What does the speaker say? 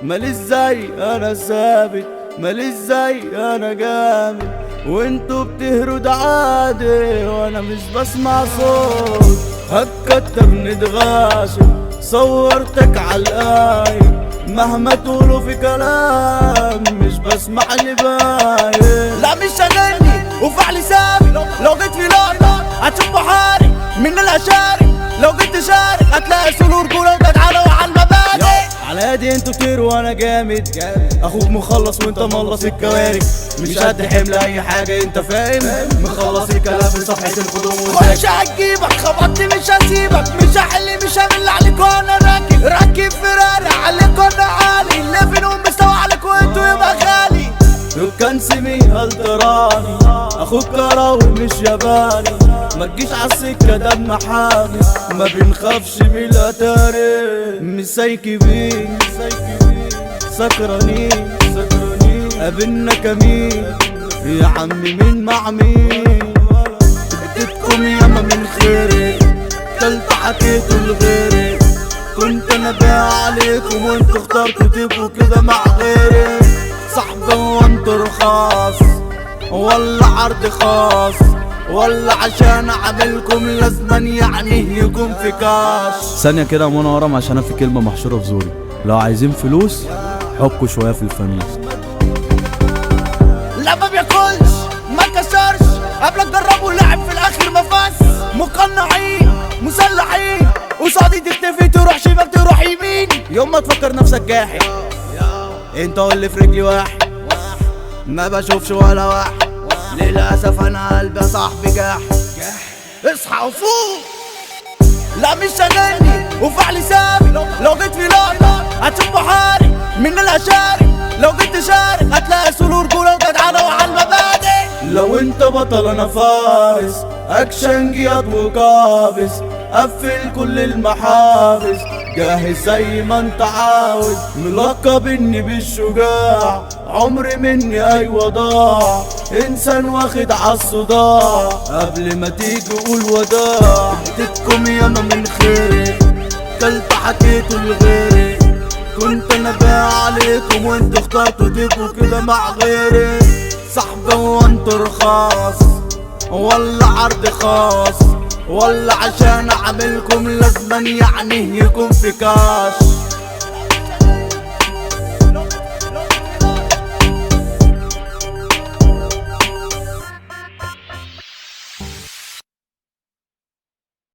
ماليش زي انا ثابت، ماليش زي انا جامد، وانتوا بتهروا ده عادي وانا مش بسمع صوت. هتكتر نتغاشم صورتك عالقايم، مهما تقولوا في كلام مش بسمع اللي باين. لا مش هغني وفعلي ثابت، لو جيت في لقطة هتشوف بحاري من الاشاري، لو جيت تشارك هتلاقي سرور كورة وتتعالى وعلى المبادئ. على هادي انتوا كتير وانا جامد، اخوك مخلص وانت ملص الكوارث، مش قد حمل اي حاجه انت فاهم، مخلص الكلام في صفحه الخدوم. مش هتجيبك خبطتني مش هسيبك، مش هحل مش همل عليك وانا راكب فيراري عليك وانا عالي، اللي فينهم مستوى عليك وانتوا يبقى غالي. كان سمي التراني اخوك كراوي مش ياباني، ما تجيش عالسكه ده محامي، ما بنخافش من الاتاري. مش سايكبين سكرانين قابلنا كمين يا عمي مين مع مين، اديتكم ياما من خيري كلت حكيتوا لغيري، كنت انا بايع عليكم وانتوا اخترتوا تبقوا كده مع غيري. صاحبي وانتوا رخاص ولا عرض خاص، ولا عشان اعملكم لازما يعني يكون في كاش. ثانية كده وانا ورم عشان انا في كلمة محشورة في زوري، لو عايزين فلوس حكوا شوية في الفانوس. لا ما بياكلش ما كسرش قبلك جربوا لعب في الاخر ما فاز، مقنعين مسلحين قصادي تختفي تروح شمال تروح يمين. يوم ما تفكر نفسك جاحد انت اللي في رجلي واحد، ما بشوفش ولا واحد للاسف انا قلبي يا صاحبي جاحد. اصحى وفوق. لا مش هغني وفعلي ثابت، لو جيت في لقطة هتشوف بحاري من الاشاري، لو جيت تشارك هتلاقي سرور كورة وتتعالى وعلى المبادئ. لو انت بطل انا فارس، اكشن جياد وقابس، قفل كل المحابس، جاهز زي ما انت عاوز، ملقب اني بالشجاع، عمري مني ايوه ضاع، انسان واخد عالصداع، قبل ما تيجي قول وداع. اديتكم ياما من خيري كلت حكيتوا لغيري، كنت انا بايع عليكم وانتوا اخترتوا تبقوا كده مع غيري. صاحبي وانتوا رخاص ولا عرض خاص، ولا عشان اعملكم لازما يعني يكون في كاش.